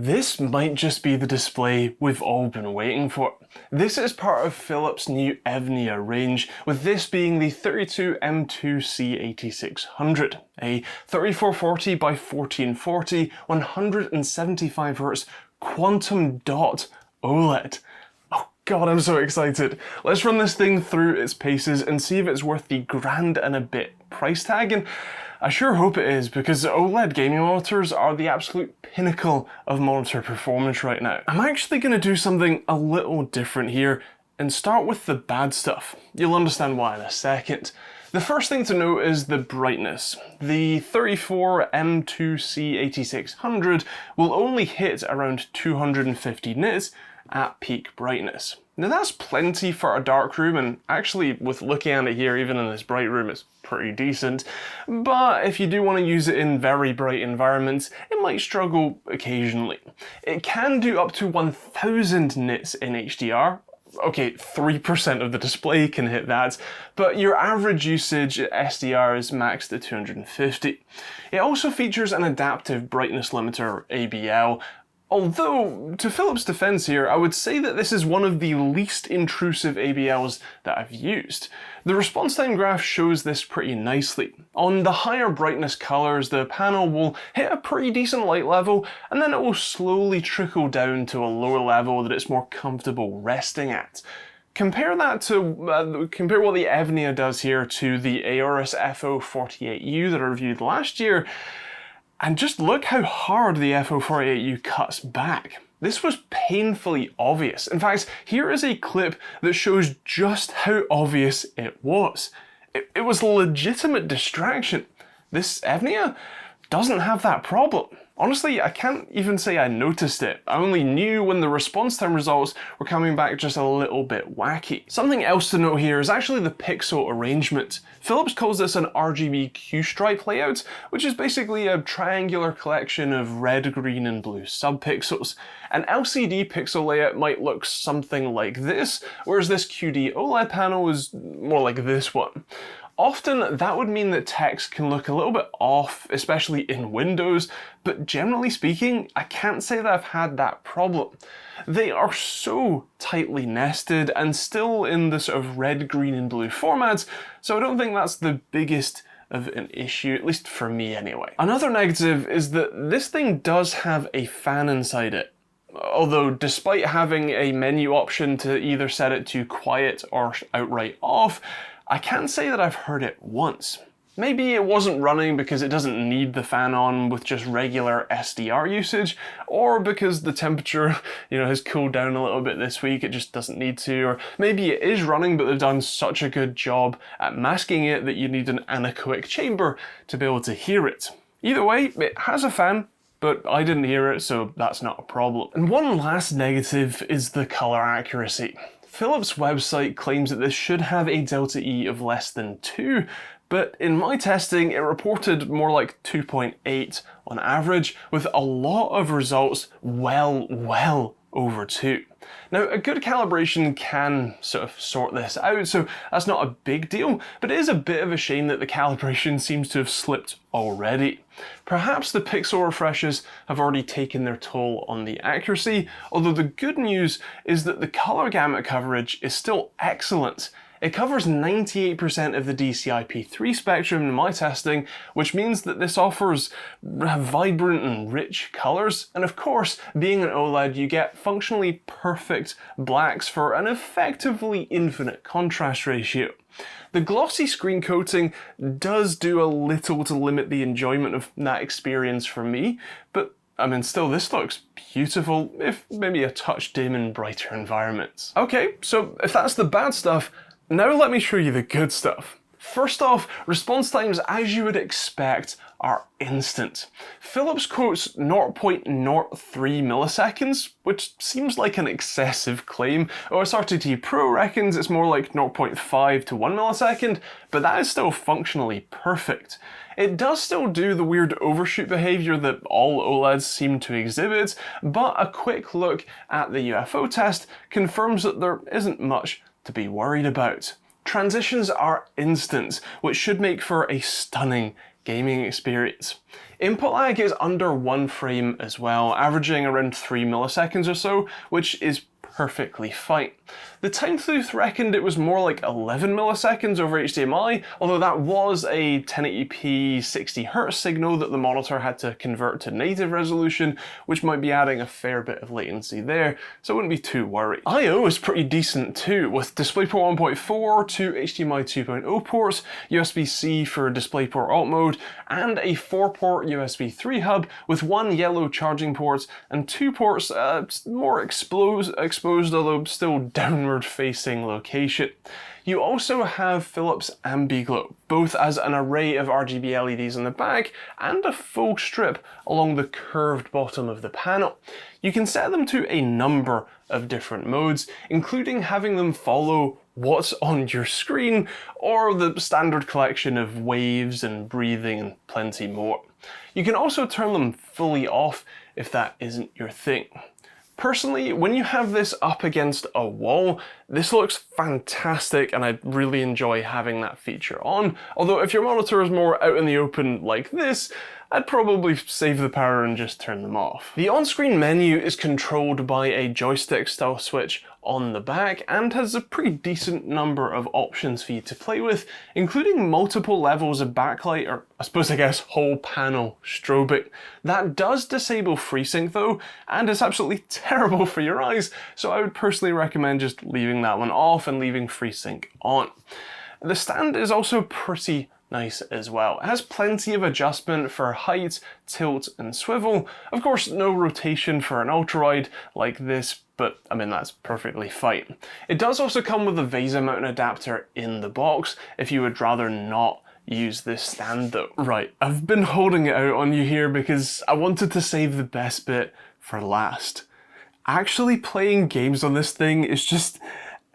This might just be the display we've all been waiting for. This is part of Philips' new EVNIA range, with this being the 32M2C8600, a 3440 by 1440 175Hz Quantum Dot OLED. Oh god, I'm so excited. Let's run this thing through its paces and see if it's worth the grand and a bit price tag, and I sure hope it is, because OLED gaming monitors are the absolute pinnacle of monitor performance right now. I'm actually going to do something a little different here and start with the bad stuff. You'll understand why in a second. The first thing to note is the brightness. The 34M2C8600 will only hit around 250 nits at peak brightness. Now that's plenty for a dark room, and actually with looking at it here, even in this bright room, it's pretty decent. But if you do want to use it in very bright environments, it might struggle occasionally. It can do up to 1000 nits in HDR. Okay, 3% of the display can hit that, but your average usage at SDR is maxed at 250. It also features an adaptive brightness limiter, ABL, although, to Philips' defense here, I would say that this is one of the least intrusive ABLs that I've used. The response time graph shows this pretty nicely. On the higher brightness colors, the panel will hit a pretty decent light level, and then it will slowly trickle down to a lower level that it's more comfortable resting at. Compare that to, compare what the EVNIA does here to the Aorus FO48U that I reviewed last year, and just look how hard the FO48U cuts back. This was painfully obvious. In fact, here is a clip that shows just how obvious it was. It was legitimate distraction. This EVNIA doesn't have that problem. Honestly, I can't even say I noticed it. I only knew when the response time results were coming back just a little bit wacky. Something else to note here is actually the pixel arrangement. Philips calls this an RGB Q-stripe layout, which is basically a triangular collection of red, green, and blue subpixels. An LCD pixel layout might look something like this, whereas this QD-OLED panel is more like this one. Often that would mean that text can look a little bit off, especially in Windows, but generally speaking, I can't say that I've had that problem. They are so tightly nested and still in the sort of red, green, and blue formats, so I don't think that's the biggest of an issue, at least for me anyway. Another negative is that this thing does have a fan inside it. Although, despite having a menu option to either set it to quiet or outright off, I can't say that I've heard it once. Maybe it wasn't running because it doesn't need the fan on with just regular SDR usage, or because the temperature, has cooled down a little bit this week, it just doesn't need to, or maybe it is running but they've done such a good job at masking it that you need an anechoic chamber to be able to hear it. Either way, it has a fan, but I didn't hear it, so that's not a problem. And one last negative is the color accuracy. Philips' website claims that this should have a delta E of less than 2, but in my testing it reported more like 2.8 on average, with a lot of results well over 2. Now, a good calibration can sort of sort this out, so that's not a big deal, but it is a bit of a shame that the calibration seems to have slipped already. Perhaps the pixel refreshes have already taken their toll on the accuracy, although the good news is that the color gamut coverage is still excellent. It covers 98% of the DCI-P3 spectrum in my testing, which means that this offers vibrant and rich colors, and of course, being an OLED, you get functionally perfect blacks for an effectively infinite contrast ratio. The glossy screen coating does do a little to limit the enjoyment of that experience for me, but still, this looks beautiful, if maybe a touch dim in brighter environments. Okay, so if that's the bad stuff, now let me show you the good stuff. First off, response times, as you would expect, are instant. Philips quotes 0.03 milliseconds, which seems like an excessive claim. OSRTT Pro reckons it's more like 0.5 to 1 millisecond, but that is still functionally perfect. It does still do the weird overshoot behavior that all OLEDs seem to exhibit, but a quick look at the UFO test confirms that there isn't much to be worried about. Transitions are instant, which should make for a stunning gaming experience. Input lag is under 1 frame as well, averaging around 3 milliseconds or so, which is perfectly fine. The time sleuth reckoned it was more like 11 milliseconds over HDMI, although that was a 1080p 60Hz signal that the monitor had to convert to native resolution, which might be adding a fair bit of latency there, so I wouldn't be too worried. I/O is pretty decent too, with DisplayPort 1.4, 2 HDMI 2.0 ports, USB-C for DisplayPort alt mode, and a 4-port USB 3 hub with 1 yellow charging port and 2 ports more exposed, although still downward facing location. You also have Philips Ambiglo, both as an array of RGB LEDs on the back and a full strip along the curved bottom of the panel. You can set them to a number of different modes, including having them follow what's on your screen, or the standard collection of waves and breathing and plenty more. You can also turn them fully off if that isn't your thing. Personally, when you have this up against a wall, this looks fantastic and I really enjoy having that feature on, although if your monitor is more out in the open like this, I'd probably save the power and just turn them off. The on-screen menu is controlled by a joystick-style switch on the back and has a pretty decent number of options for you to play with, including multiple levels of backlight, or I guess whole panel strobing. That does disable FreeSync though, and it's absolutely terrible for your eyes, so I would personally recommend just leaving that one off and leaving FreeSync on. The stand is also pretty nice as well. It has plenty of adjustment for height, tilt and swivel. Of course, no rotation for an ultrawide like this, but I mean that's perfectly fine. It does also come with a VESA mount adapter in the box if you would rather not use this stand though. Right, I've been holding it out on you here because I wanted to save the best bit for last. Actually playing games on this thing is just,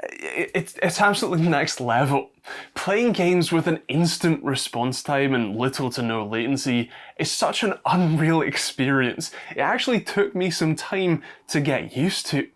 it's absolutely next level. Playing games with an instant response time and little to no latency is such an unreal experience. It actually took me some time to get used to.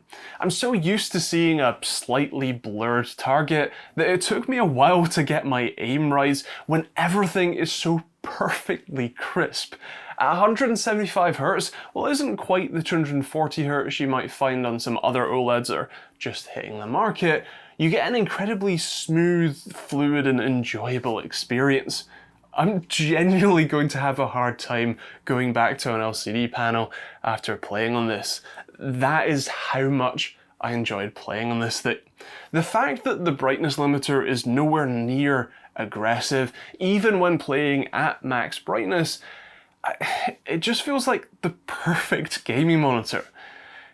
I'm so used to seeing a slightly blurred target that it took me a while to get my aim right when everything is so perfectly crisp. At 175 Hz, well, isn't quite the 240 Hz you might find on some other OLEDs that are just hitting the market. You get an incredibly smooth, fluid and enjoyable experience. I'm genuinely going to have a hard time going back to an LCD panel after playing on this. That is how much I enjoyed playing on this thing. The fact that the brightness limiter is nowhere near aggressive, even when playing at max brightness, it just feels like the perfect gaming monitor.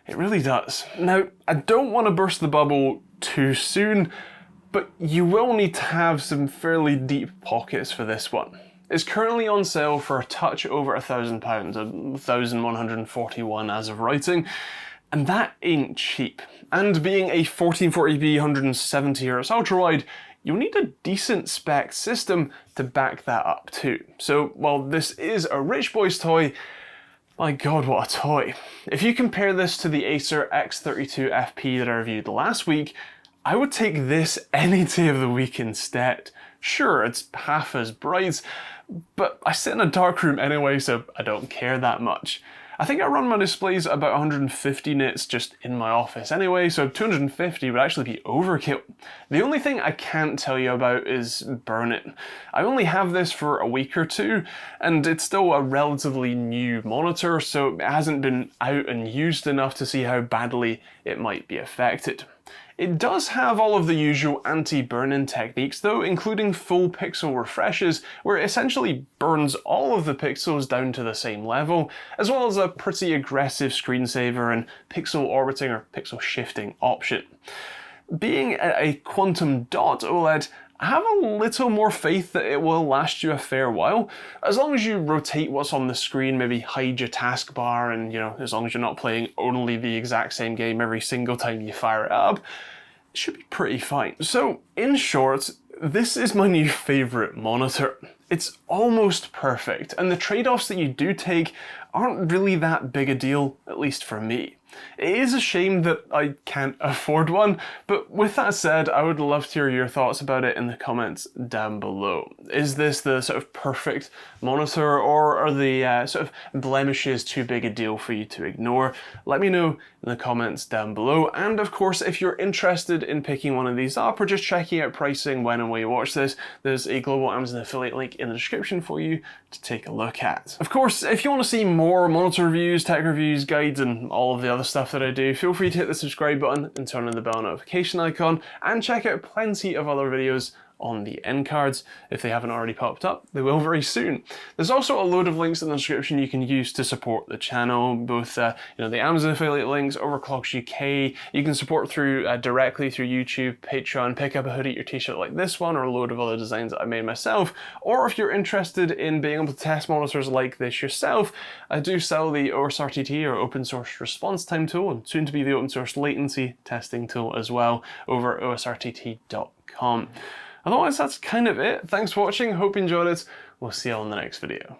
It really does. Now, I don't want to burst the bubble too soon, but you will need to have some fairly deep pockets for this one. It's currently on sale for a touch over £1,000, 1,141 as of writing, and that ain't cheap. And being a 1440p 170Hz ultrawide, you'll need a decent spec system to back that up too. So while this is a rich boy's toy, my god, what a toy. If you compare this to the Acer X32FP that I reviewed last week, I would take this any day of the week instead. Sure, it's half as bright, but I sit in a dark room anyway, so I don't care that much. I think I run my displays about 150 nits just in my office anyway, so 250 would actually be overkill. The only thing I can't tell you about is burn-in. I only have this for a week or two, and it's still a relatively new monitor, so it hasn't been out and used enough to see how badly it might be affected. It does have all of the usual anti-burn-in techniques though, including full pixel refreshes, where it essentially burns all of the pixels down to the same level, as well as a pretty aggressive screensaver and pixel orbiting or pixel shifting option. Being a Quantum Dot OLED, I have a little more faith that it will last you a fair while, as long as you rotate what's on the screen, maybe hide your taskbar, and as long as you're not playing only the exact same game every single time you fire it up, it should be pretty fine. So, in short, this is my new favourite monitor. It's almost perfect, and the trade-offs that you do take aren't really that big a deal, at least for me. It is a shame that I can't afford one, but with that said, I would love to hear your thoughts about it in the comments down below. Is this the sort of perfect monitor, or are the sort of blemishes too big a deal for you to ignore? Let me know in the comments down below, and of course, if you're interested in picking one of these up or just checking out pricing when and where you watch this, there's a global Amazon affiliate link in the description for you to take a look at. Of course, if you want to see more monitor reviews, tech reviews, guides, and all of the other stuff that I do, feel free to hit the subscribe button and turn on the bell notification icon, and check out plenty of other videos on the end cards. If they haven't already popped up, they will very soon. There's also a load of links in the description you can use to support the channel, both the Amazon affiliate links, Overclocks UK. You can support through directly through YouTube, Patreon, pick up a hoodie or t-shirt like this one, or a load of other designs that I made myself. Or if you're interested in being able to test monitors like this yourself, I do sell the OSRTT, or Open Source Response Time tool, and soon to be the Open Source Latency Testing tool as well, over at osrtt.com. Otherwise, that's kind of it. Thanks for watching, hope you enjoyed it. We'll see you all in the next video.